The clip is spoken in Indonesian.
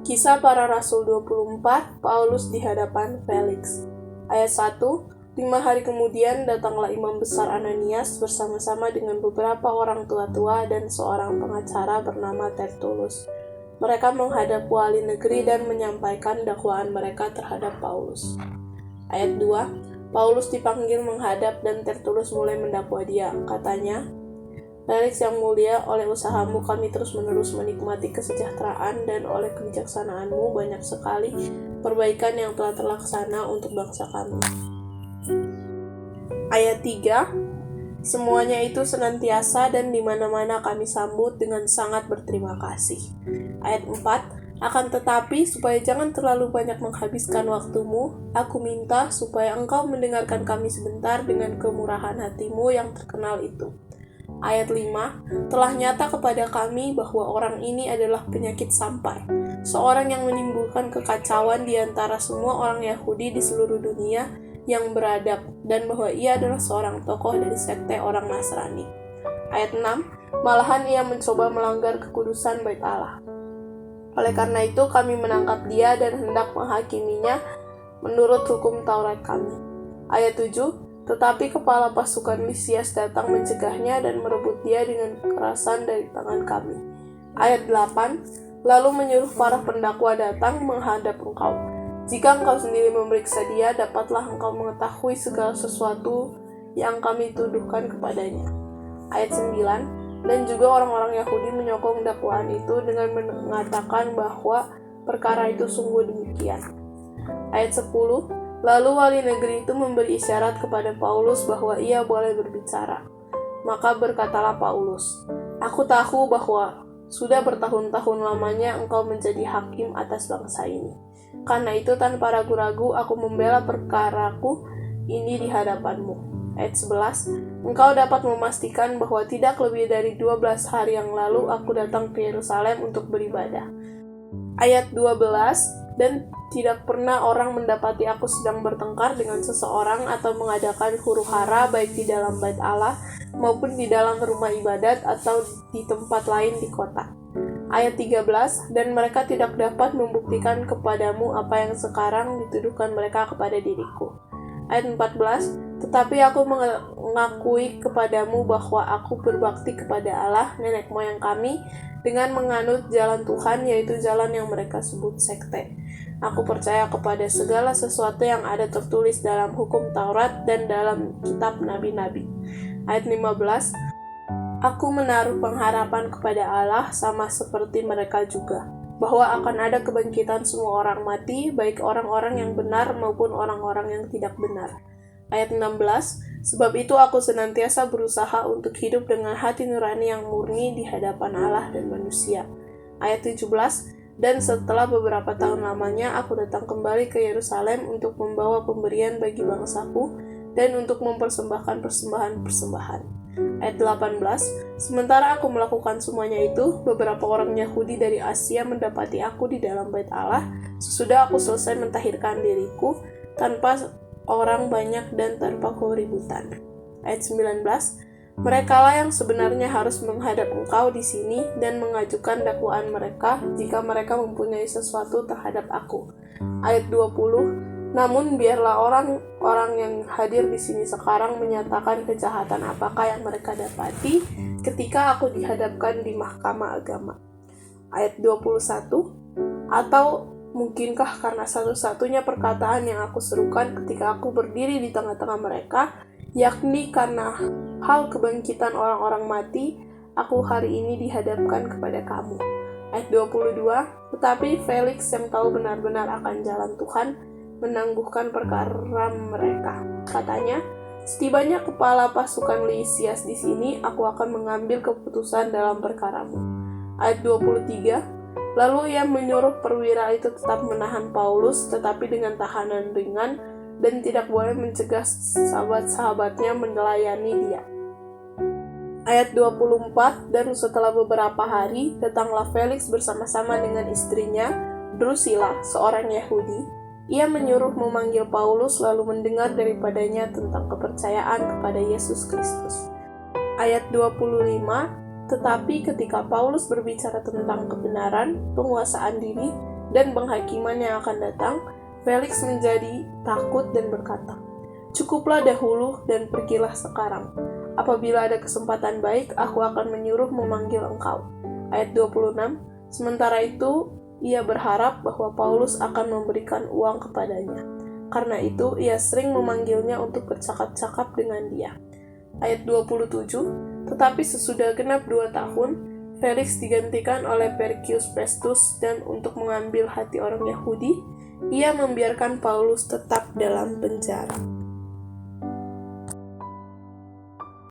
Kisah Para Rasul 24, Paulus di hadapan Felix. Ayat 1, 5 hari kemudian datanglah imam besar Ananias bersama-sama dengan beberapa orang tua-tua dan seorang pengacara bernama Tertulus. Mereka menghadap wali negeri dan menyampaikan dakwaan mereka terhadap Paulus. Ayat 2, Paulus dipanggil menghadap dan Tertulus mulai mendakwa dia. Katanya, Felix yang mulia, oleh usahamu kami terus-menerus menikmati kesejahteraan dan oleh kebijaksanaanmu banyak sekali perbaikan yang telah terlaksana untuk bangsa kami. Ayat 3, semuanya itu senantiasa dan di mana-mana kami sambut dengan sangat berterima kasih. Ayat 4, akan tetapi supaya jangan terlalu banyak menghabiskan waktumu, aku minta supaya engkau mendengarkan kami sebentar dengan kemurahan hatimu yang terkenal itu. Ayat 5, telah nyata kepada kami bahwa orang ini adalah penyakit sampai, seorang yang menimbulkan kekacauan di antara semua orang Yahudi di seluruh dunia yang beradab, dan bahwa ia adalah seorang tokoh dari sekte orang Nasrani. Ayat 6, malahan ia mencoba melanggar kekudusan bait Allah. Oleh karena itu kami menangkap dia dan hendak menghakiminya menurut hukum Taurat kami. Ayat 7, tetapi kepala pasukan Lisias datang mencegahnya dan merebut dia dengan kekerasan dari tangan kami. Ayat 8, lalu menyuruh para pendakwa datang menghadap engkau. Jika engkau sendiri memeriksa dia, dapatlah engkau mengetahui segala sesuatu yang kami tuduhkan kepadanya. Ayat 9, dan juga orang-orang Yahudi menyokong dakwaan itu dengan mengatakan bahwa perkara itu sungguh demikian. Ayat 10, lalu wali negeri itu memberi isyarat kepada Paulus bahwa ia boleh berbicara. Maka berkatalah Paulus, aku tahu bahwa sudah bertahun-tahun lamanya engkau menjadi hakim atas bangsa ini. Karena itu tanpa ragu-ragu aku membela perkaraku ini di hadapanmu. Ayat 11, engkau dapat memastikan bahwa tidak lebih dari 12 hari yang lalu aku datang ke Yerusalem untuk beribadah. Ayat 12, dan tidak pernah orang mendapati aku sedang bertengkar dengan seseorang atau mengadakan huru-hara baik di dalam bait Allah maupun di dalam rumah ibadat atau di tempat lain di kota. Ayat 13, dan mereka tidak dapat membuktikan kepadamu apa yang sekarang dituduhkan mereka kepada diriku. Ayat 14, tetapi aku mengakui kepadamu bahwa aku berbakti kepada Allah nenek moyang kami dengan menganut jalan Tuhan, yaitu jalan yang mereka sebut sekte. Aku percaya kepada segala sesuatu yang ada tertulis dalam hukum Taurat dan dalam kitab nabi-nabi. Ayat 15, aku menaruh pengharapan kepada Allah sama seperti mereka juga, bahwa akan ada kebangkitan semua orang mati, baik orang-orang yang benar maupun orang-orang yang tidak benar. Ayat 16, sebab itu aku senantiasa berusaha untuk hidup dengan hati nurani yang murni di hadapan Allah dan manusia. Ayat 17, dan setelah beberapa tahun lamanya aku datang kembali ke Yerusalem untuk membawa pemberian bagi bangsaku dan untuk mempersembahkan persembahan-persembahan. Ayat 18, sementara aku melakukan semuanya itu, beberapa orang Yahudi dari Asia mendapati aku di dalam bait Allah sesudah aku selesai mentahirkan diriku tanpa orang banyak dan tanpa keributan. Ayat 19, merekalah yang sebenarnya harus menghadap engkau di sini dan mengajukan dakwaan mereka jika mereka mempunyai sesuatu terhadap aku. Ayat 20, namun biarlah orang-orang yang hadir di sini sekarang menyatakan kejahatan apakah yang mereka dapati ketika aku dihadapkan di mahkamah agama. Ayat 21, atau mungkinkah karena satu-satunya perkataan yang aku serukan ketika aku berdiri di tengah-tengah mereka, yakni karena hal kebangkitan orang-orang mati, aku hari ini dihadapkan kepada kamu. Ayat 22, tetapi Felix yang tahu benar-benar akan jalan Tuhan, menangguhkan perkara mereka. Katanya, setibanya kepala pasukan Lisias di sini, aku akan mengambil keputusan dalam perkaramu. Ayat 23, lalu ia menyuruh perwira itu tetap menahan Paulus, tetapi dengan tahanan ringan, dan tidak boleh mencegah sahabat-sahabatnya menelayani dia. Ayat 24, dan setelah beberapa hari, datanglah Felix bersama-sama dengan istrinya, Drusilla, seorang Yahudi. Ia menyuruh memanggil Paulus lalu mendengar daripadanya tentang kepercayaan kepada Yesus Kristus. Ayat 25, tetapi ketika Paulus berbicara tentang kebenaran, penguasaan diri, dan penghakiman yang akan datang, Felix menjadi takut dan berkata, "Cukuplah dahulu dan pergilah sekarang. Apabila ada kesempatan baik, aku akan menyuruh memanggil engkau." Ayat 26, sementara itu ia berharap bahwa Paulus akan memberikan uang kepadanya. Karena itu, ia sering memanggilnya untuk bercakap-cakap dengan dia. Ayat 27, tetapi sesudah genap 2 tahun, Felix digantikan oleh Perkius Festus dan untuk mengambil hati orang Yahudi, ia membiarkan Paulus tetap dalam penjara.